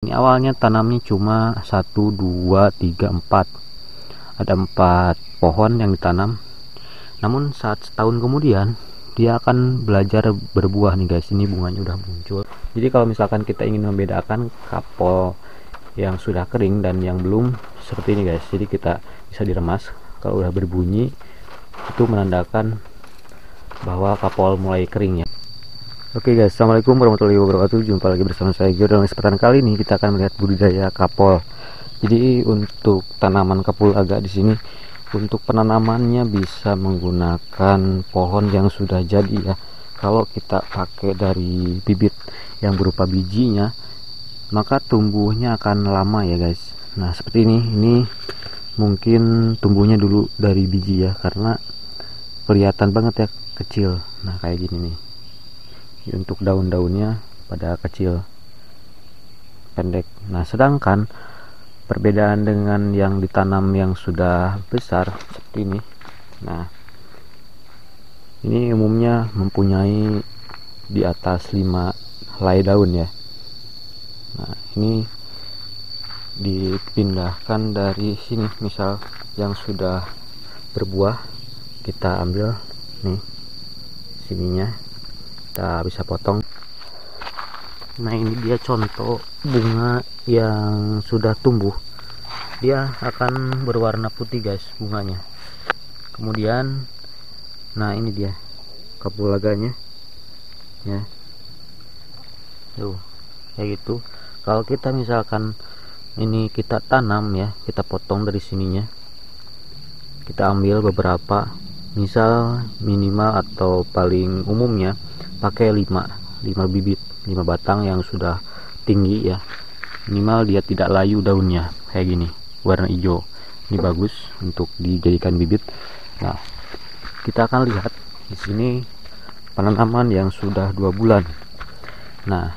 Ini awalnya tanamnya cuma 1, 2, 3, 4. Ada 4 pohon yang ditanam. Namun saat setahun kemudian dia akan belajar berbuah nih guys. Ini bunganya udah muncul. Jadi kalau misalkan kita ingin membedakan kapol yang sudah kering dan yang belum, seperti ini guys. Jadi kita bisa diremas. Kalau udah berbunyi itu menandakan bahwa kapol mulai kering ya. Oke guys, assalamualaikum warahmatullahi wabarakatuh. Jumpa lagi bersama saya Gio. Dalam kesempatan kali ini kita akan melihat budidaya kapol. Jadi untuk tanaman kapul agak di sini, untuk penanamannya bisa menggunakan pohon yang sudah jadi ya. Kalau kita pakai dari bibit yang berupa bijinya, maka tumbuhnya akan lama ya guys. Nah seperti ini mungkin tumbuhnya dulu dari biji ya, karena kelihatan banget ya kecil. Nah kayak gini nih. Untuk daun-daunnya pada kecil, pendek. Nah sedangkan perbedaan dengan yang ditanam yang sudah besar seperti ini, nah ini umumnya mempunyai di atas 5 helai daun ya. Nah ini dipindahkan dari sini, misal yang sudah berbuah kita ambil nih sininya, kita bisa potong. Nah ini dia contoh bunga yang sudah tumbuh. Dia akan berwarna putih guys bunganya. Kemudian nah ini dia kapulaganya ya, tuh kayak gitu. Kalau kita misalkan ini kita tanam ya, kita potong dari sininya, kita ambil beberapa, misal minimal atau paling umumnya pakai 5 bibit, 5 batang yang sudah tinggi ya, minimal dia tidak layu daunnya kayak gini, warna hijau. Ini bagus untuk dijadikan bibit. Nah kita akan lihat di sini penanaman yang sudah 2 bulan. Nah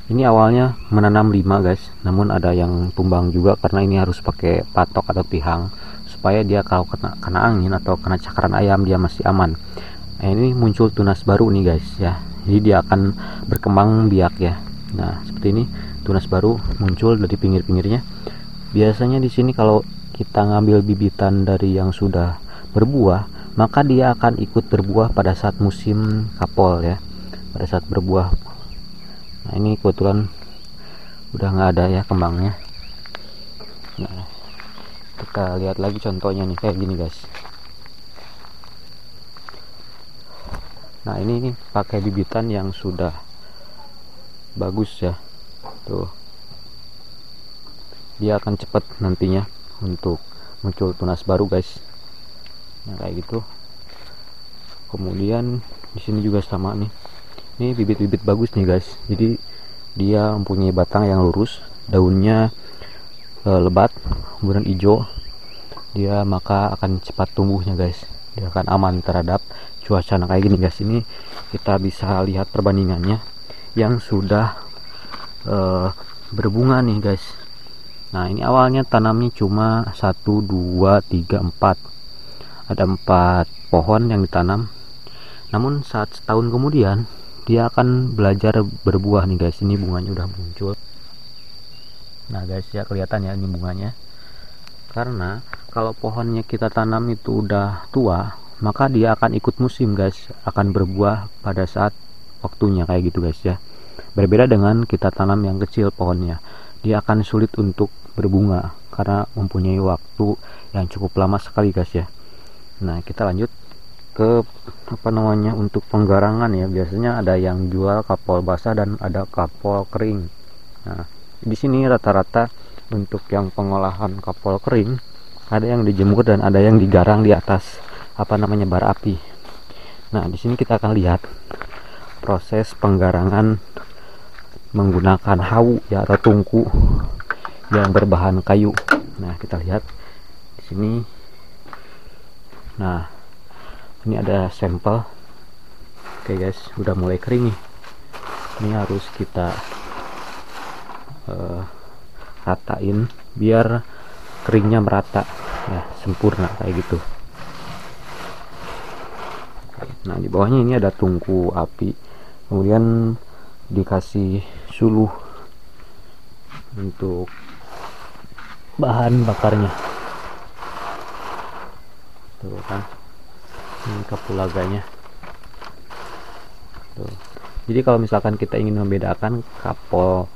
ini awalnya menanam 5 guys, namun ada yang tumbang juga karena ini harus pakai patok atau tihang supaya dia kalau kena angin atau kena cakaran ayam dia masih aman. Nah ini muncul tunas baru nih guys ya, jadi dia akan berkembang biak ya. Nah seperti ini tunas baru muncul dari pinggir-pinggirnya. Biasanya di sini kalau kita ngambil bibitan dari yang sudah berbuah, maka dia akan ikut berbuah pada saat musim kapol ya, pada saat berbuah. Nah ini kebetulan udah nggak ada ya kembangnya. Nah kita lihat lagi contohnya nih kayak gini guys. Nah ini pakai bibitan yang sudah bagus ya, tuh dia akan cepat nantinya untuk muncul tunas baru guys. Nah kayak gitu. Kemudian di sini juga sama nih, ini bibit-bibit bagus nih guys. Jadi dia mempunyai batang yang lurus, daunnya lebat, kemudian hijau. Dia maka akan cepat tumbuhnya guys, dia akan aman terhadap cuaca. Nah kayak gini guys, ini kita bisa lihat perbandingannya yang sudah berbunga nih guys. Nah ini awalnya tanamnya cuma 1, 2, 3, 4. Ada 4 pohon yang ditanam. Namun saat setahun kemudian dia akan belajar berbuah nih guys. Ini bunganya udah muncul. Nah guys ya, kelihatan ya ini bunganya. Karena kalau pohonnya kita tanam itu udah tua, maka dia akan ikut musim guys, akan berbuah pada saat waktunya kayak gitu guys ya. Berbeda dengan kita tanam yang kecil pohonnya, dia akan sulit untuk berbunga karena mempunyai waktu yang cukup lama sekali guys ya. Nah kita lanjut ke untuk penggarangan ya. Biasanya ada yang jual kapol basah dan ada kapol kering. Nah di sini rata-rata untuk yang pengolahan kapol kering, ada yang dijemur dan ada yang digarang di atas bara api. Nah di sini kita akan lihat proses penggarangan menggunakan hawu ya, atau tungku yang berbahan kayu. Nah kita lihat di sini. Nah ini ada sampel. Oke guys, udah mulai kering nih. Ini harus kita ratain biar keringnya merata ya, sempurna kayak gitu. Nah di bawahnya ini ada tungku api, kemudian dikasih suluh untuk bahan bakarnya. Tuh kan, ini kapulaganya tuh. Jadi kalau misalkan kita ingin membedakan kapol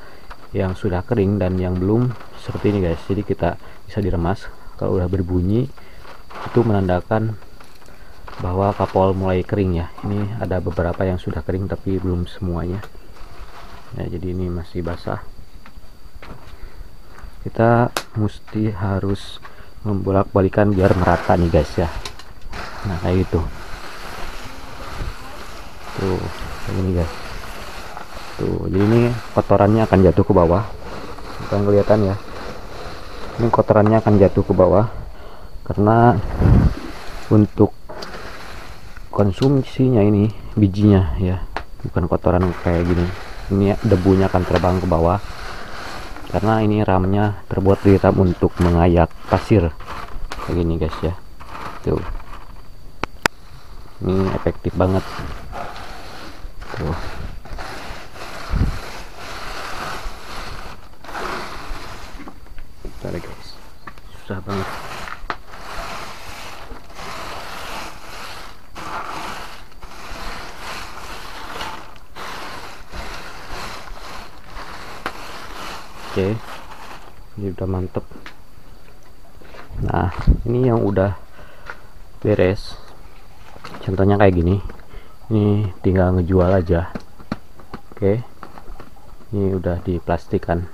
yang sudah kering dan yang belum, seperti ini guys. Jadi kita bisa diremas, kalau udah berbunyi itu menandakan bahwa kapol mulai kering ya. Ini ada beberapa yang sudah kering tapi belum semuanya ya, jadi ini masih basah. Kita mesti harus membolak-balikan biar merata nih guys ya. Nah kayak gitu tuh, kayak gini guys tuh. Jadi ini kotorannya akan jatuh ke bawah, bukan kelihatan ya, ini kotorannya akan jatuh ke bawah karena untuk konsumsinya ini bijinya ya, bukan kotoran kayak gini. Ini debunya akan terbang ke bawah karena ini ramnya terbuat dari ram untuk mengayak pasir kayak gini guys ya. Tuh, ini efektif banget tuh. Bentar guys, susah banget. Oke, ini udah mantep. Nah ini yang udah beres, contohnya kayak gini. Ini tinggal ngejual aja. Oke, ini udah diplastikan.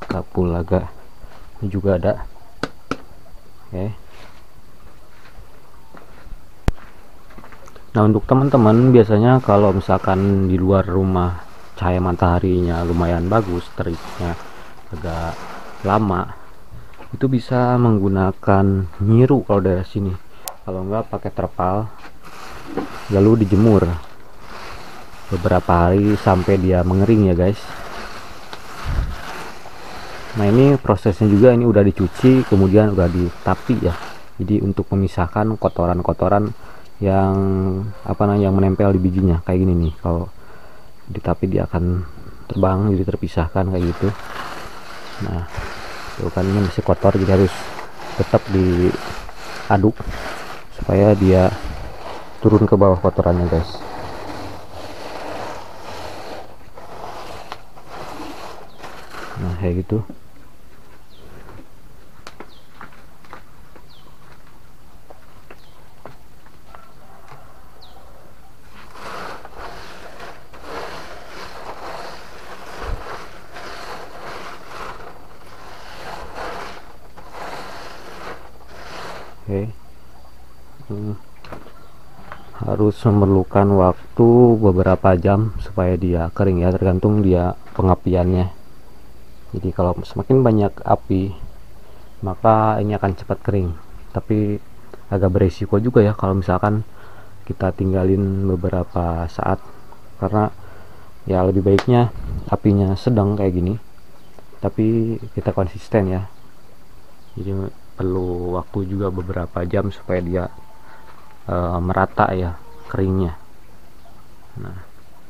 Kapulaga ini juga ada. Oke, nah untuk teman-teman biasanya kalau misalkan di luar rumah cahaya mataharinya lumayan bagus, teriknya agak lama, itu bisa menggunakan nyiru kalau dari sini. Kalau enggak pakai terpal, lalu dijemur beberapa hari sampai dia mengering ya guys. Nah ini prosesnya juga, ini udah dicuci kemudian udah ditapi ya. Jadi untuk memisahkan kotoran-kotoran yang yang menempel di bijinya kayak gini nih. Kalau ditapi dia akan terbang, jadi terpisahkan kayak gitu. Nah tuh kan, ini masih kotor jadi harus tetap diaduk supaya dia turun ke bawah kotorannya guys. Nah kayak gitu. Oke, harus memerlukan waktu beberapa jam supaya dia kering ya, tergantung dia pengapiannya. Jadi kalau semakin banyak api maka ini akan cepat kering, tapi agak beresiko juga ya kalau misalkan kita tinggalin beberapa saat, karena ya lebih baiknya apinya sedang kayak gini tapi kita konsisten ya. Jadi perlu waktu juga beberapa jam supaya dia merata ya keringnya. Nah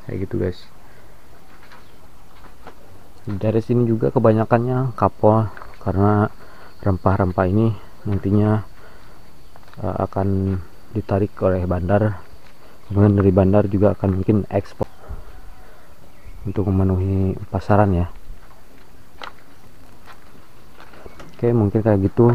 kayak gitu guys. Dari sini juga kebanyakannya kapol karena rempah-rempah ini nantinya akan ditarik oleh bandar, kemudian dari bandar juga akan mungkin ekspor untuk memenuhi pasaran ya. Oke, mungkin kayak gitu.